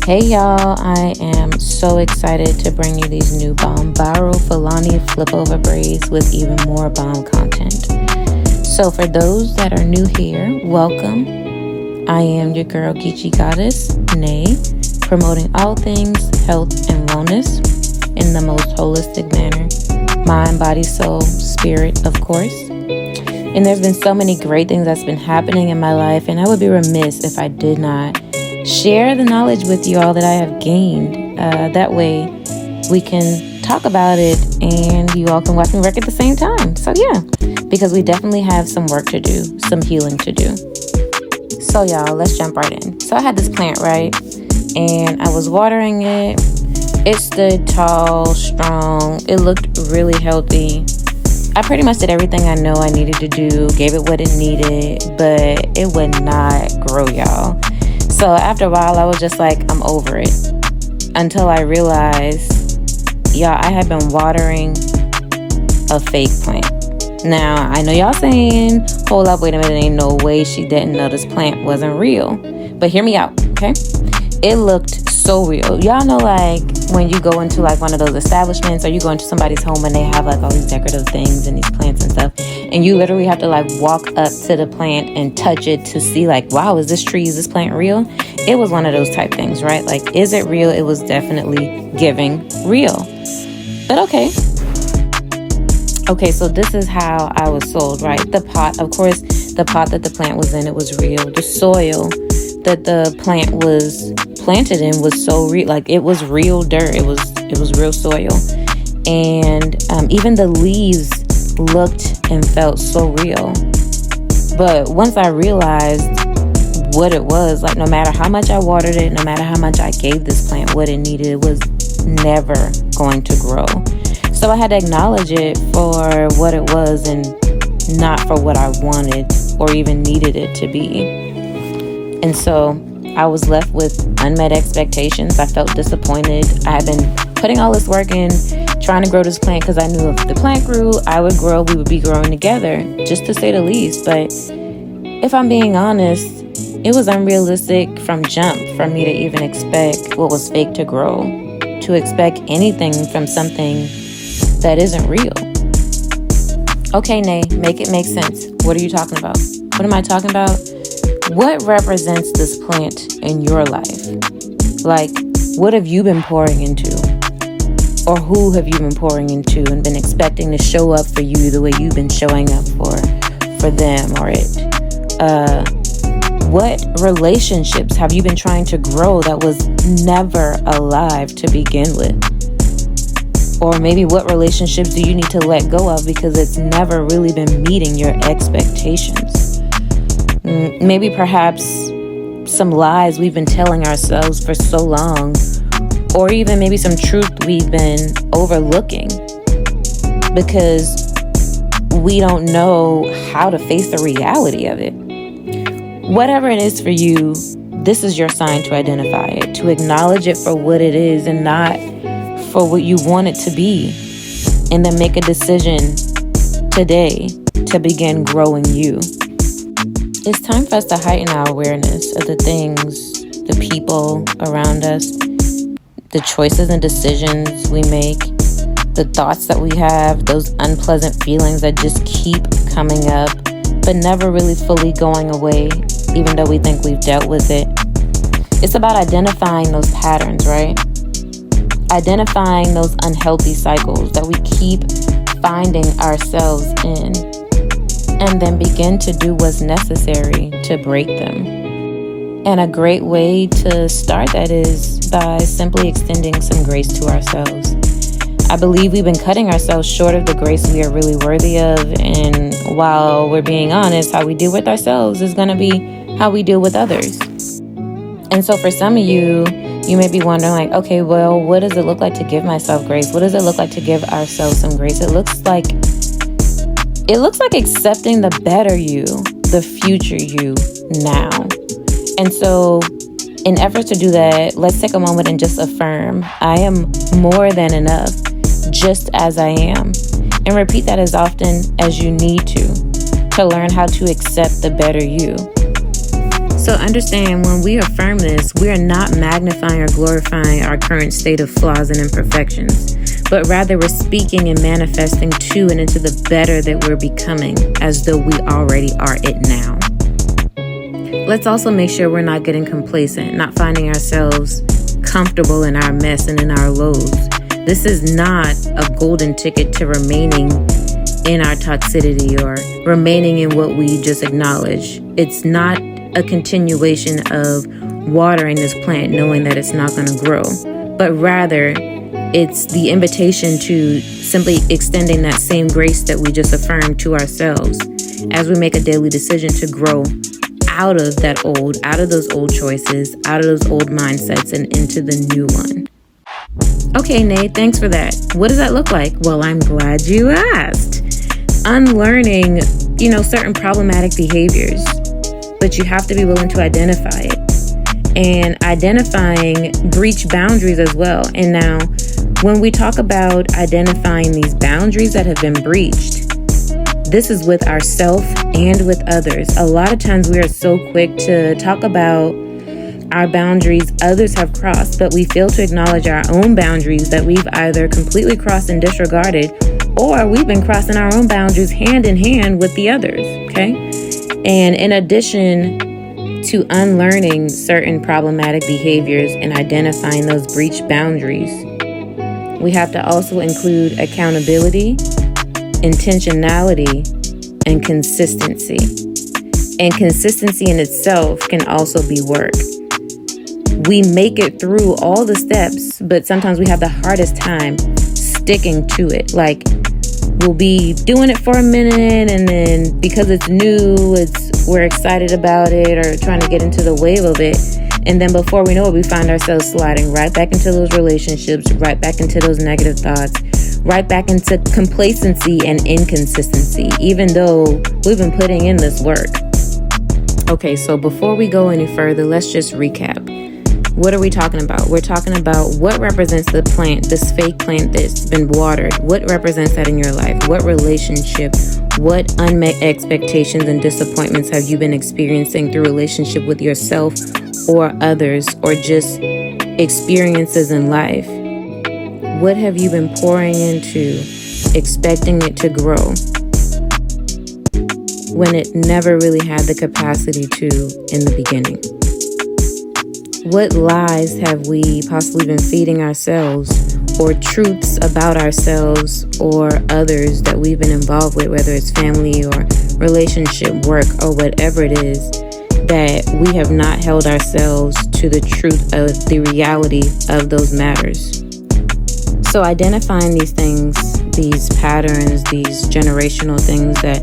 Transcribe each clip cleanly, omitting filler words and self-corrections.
Hey y'all, I am so excited to bring you these new bomb viral Fulani flip over braids with even more bomb content. So for those that are new here, welcome. I am your girl Geechee Goddess, Nay, promoting all things health and wellness in the most holistic manner. Mind, body, soul, spirit, of course. And there's been so many great things that's been happening in my life, and I would be remiss if I did not share the knowledge with you all that I have gained. That way we can talk about it and you all can watch me work at the same time. So yeah, because we definitely have some work to do, some healing to do. So y'all, let's jump right in. So I had this plant, right? And I was watering it. It stood tall, strong. It looked really healthy. I pretty much did everything I know I needed to do, gave it what it needed, but it would not grow, y'all. So after a while, I was just like, I'm over it. Until I realized, y'all, I had been watering a fake plant. Now, I know y'all saying, hold up, wait a minute, ain't no way she didn't know this plant wasn't real. But hear me out, okay? It looked so real. Y'all know, like, when you go into like one of those establishments or you go into somebody's home and they have like all these decorative things and these plants and stuff, and you literally have to like walk up to the plant and touch it to see like, wow, is this plant real? It was one of those type things, right? Like, is it real? It was definitely giving real. But okay, so this is how I was sold, right? The pot, of course, the pot that the plant was in, it was real. The soil that the plant was planted in was so real, like it was real dirt. It was real soil, and even the leaves looked and felt so real. But once I realized what it was, like no matter how much I watered it, no matter how much I gave this plant what it needed, it was never going to grow. So I had to acknowledge it for what it was and not for what I wanted or even needed it to be. And so I was left with unmet expectations. I felt disappointed. I had been putting all this work in, trying to grow this plant because I knew if the plant grew, I would grow, we would be growing together, just to say the least. But if I'm being honest, it was unrealistic from jump for me to even expect what was fake to grow, to expect anything from something that isn't real. Okay, Nay, make it make sense. What are you talking about? What am I talking about? What represents this plant in your life? Like, what have you been pouring into? Or who have you been pouring into and been expecting to show up for you the way you've been showing up for them or it? What relationships have you been trying to grow that was never alive to begin with? Or maybe what relationships do you need to let go of because it's never really been meeting your expectations? Maybe perhaps some lies we've been telling ourselves for so long, or even maybe some truth we've been overlooking because we don't know how to face the reality of it. Whatever it is for you, this is your sign to identify it, to acknowledge it for what it is and not for what you want it to be, and then make a decision today to begin growing you. It's time for us to heighten our awareness of the things, the people around us, the choices and decisions we make, the thoughts that we have, those unpleasant feelings that just keep coming up, but never really fully going away, even though we think we've dealt with it. It's about identifying those patterns, right? Identifying those unhealthy cycles that we keep finding ourselves in, and then begin to do what's necessary to break them. And a great way to start that is by simply extending some grace to ourselves. I believe we've been cutting ourselves short of the grace we are really worthy of, and while we're being honest, how we deal with ourselves is going to be how we deal with others. And so for some of you may be wondering like, okay, well, what does it look like to give myself grace? What does it look like to give ourselves some grace? It looks like accepting the better you, the future you now. And so in efforts to do that, let's take a moment and just affirm, I am more than enough, just as I am. And repeat that as often as you need to learn how to accept the better you. So understand, when we affirm this, we are not magnifying or glorifying our current state of flaws and imperfections, but rather we're speaking and manifesting to and into the better that we're becoming, as though we already are it now. Let's also make sure we're not getting complacent, not finding ourselves comfortable in our mess and in our lows. This is not a golden ticket to remaining in our toxicity or remaining in what we just acknowledge. It's not a continuation of watering this plant knowing that it's not going to grow, but rather it's the invitation to simply extending that same grace that we just affirmed to ourselves as we make a daily decision to grow out of those old choices, out of those old mindsets, and into the new one. Okay, Nate, thanks for that. What does that look like? Well, I'm glad you asked. Unlearning, certain problematic behaviors, but you have to be willing to identify it, and identifying breach boundaries as well. And now, when we talk about identifying these boundaries that have been breached, this is with ourselves and with others. A lot of times we are so quick to talk about our boundaries others have crossed, but we fail to acknowledge our own boundaries that we've either completely crossed and disregarded, or we've been crossing our own boundaries hand in hand with the others, okay? And in addition to unlearning certain problematic behaviors and identifying those breached boundaries, we have to also include accountability, intentionality, and consistency. And consistency in itself can also be work. We make it through all the steps, but sometimes we have the hardest time sticking to it. Like, we'll be doing it for a minute, and then because it's new, we're excited about it or trying to get into the wave of it. And then before we know it, we find ourselves sliding right back into those relationships, right back into those negative thoughts, right back into complacency and inconsistency, even though we've been putting in this work. Okay, so before we go any further, let's just recap. What are we talking about? We're talking about what represents the plant, this fake plant that's been watered. What represents that in your life? What relationship? What unmet expectations and disappointments have you been experiencing through relationship with yourself or others, or just experiences in life? What have you been pouring into, expecting it to grow, when it never really had the capacity to in the beginning? What lies have we possibly been feeding ourselves, or truths about ourselves or others that we've been involved with, whether it's family or relationship, work, or whatever it is, that we have not held ourselves to the truth of the reality of those matters? So identifying these things, these patterns, these generational things that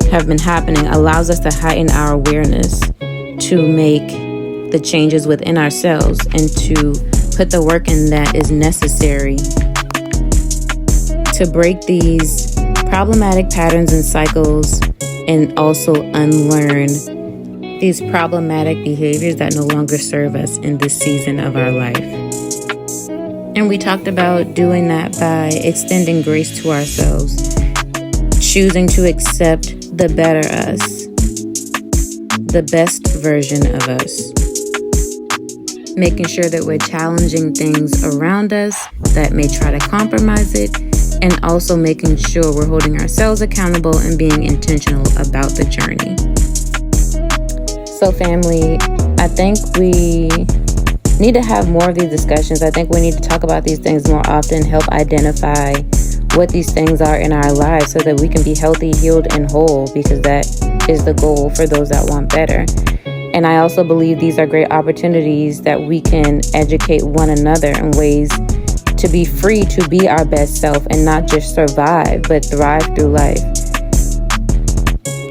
have been happening allows us to heighten our awareness to make the changes within ourselves and to put the work in that is necessary to break these problematic patterns and cycles, and also unlearn these problematic behaviors that no longer serve us in this season of our life. And we talked about doing that by extending grace to ourselves, choosing to accept the better us, the best version of us, making sure that we're challenging things around us that may try to compromise it, and also making sure we're holding ourselves accountable and being intentional about the journey. So family, I think we need to have more of these discussions. I think we need to talk about these things more often, help identify what these things are in our lives so that we can be healthy, healed, and whole, because that is the goal for those that want better. And I also believe these are great opportunities that we can educate one another in ways to be free to be our best self and not just survive, but thrive through life.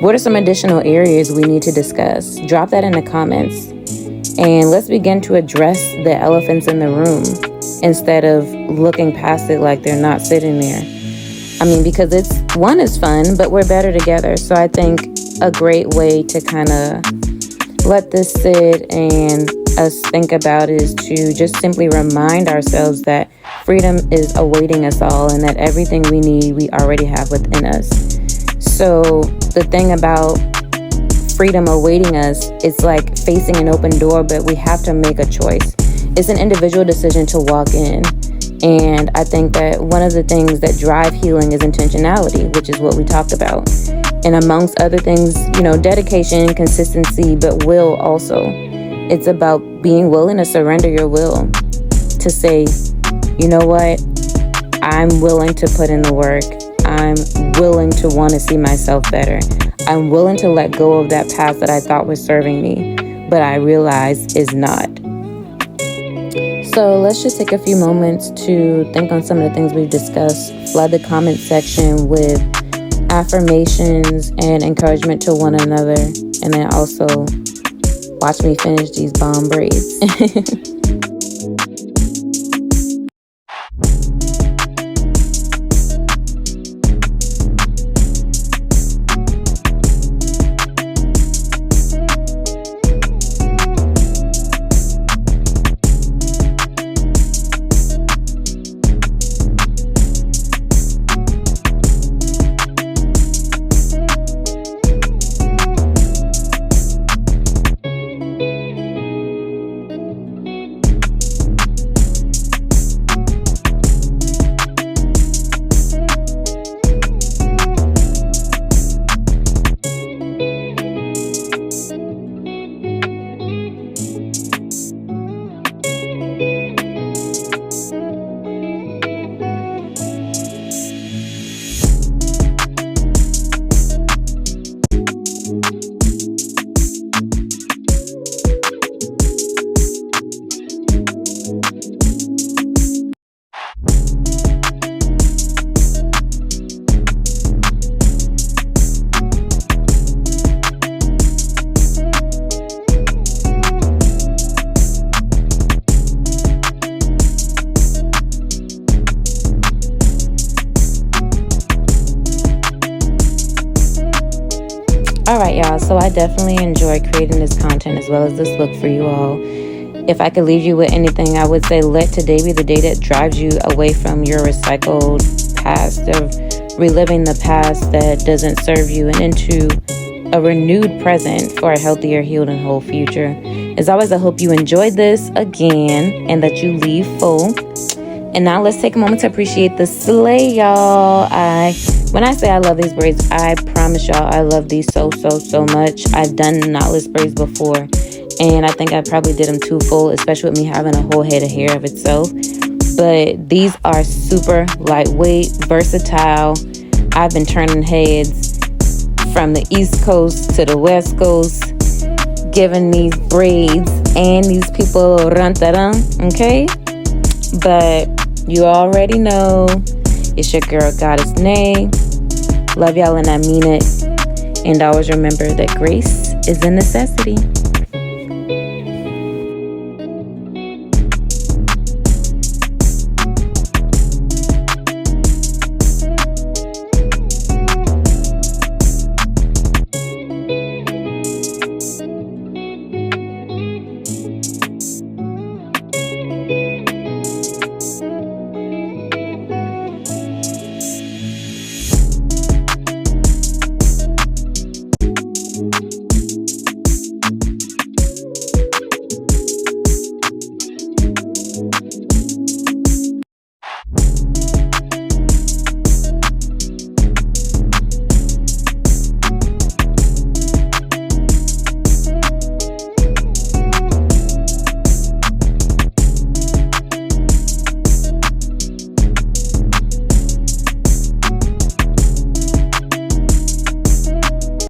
What are some additional areas we need to discuss? Drop that in the comments. And let's begin to address the elephants in the room instead of looking past it like they're not sitting there. I mean, because one is fun, but we're better together. So I think a great way to kind of let this sit and us think about is to just simply remind ourselves that freedom is awaiting us all, and that everything we need, we already have within us. So the thing about freedom awaiting us. It's like facing an open door, but we have to make a choice. It's an individual decision to walk in. And I think that one of the things that drive healing is intentionality, which is what we talked about. And amongst other things, dedication, consistency, but will also. It's about being willing to surrender your will, to say, you know what, I'm willing to put in the work. I'm willing to want to see myself better. I'm willing to let go of that path that I thought was serving me, but I realize is not. So let's just take a few moments to think on some of the things we've discussed. Flood the comment section with affirmations and encouragement to one another. And then also watch me finish these bomb braids. All right, y'all. So I definitely enjoy creating this content as well as this look for you all. If I could leave you with anything, I would say let today be the day that drives you away from your recycled past of reliving the past that doesn't serve you and into a renewed present for a healthier, healed, and whole future. As always, I hope you enjoyed this again and that you leave full. And now let's take a moment to appreciate the slay, y'all. When I say I love these braids, I promise y'all I love these so much. I've done knotless braids before, and I think I probably did them too full, especially with me having a whole head of hair of itself. But these are super lightweight, versatile. I've been turning heads from the East Coast to the West Coast, giving these braids and these people run-ta-dun, okay? But you already know it's your girl, Goddess Nay. Love y'all and I mean it. And always remember that grace is a necessity.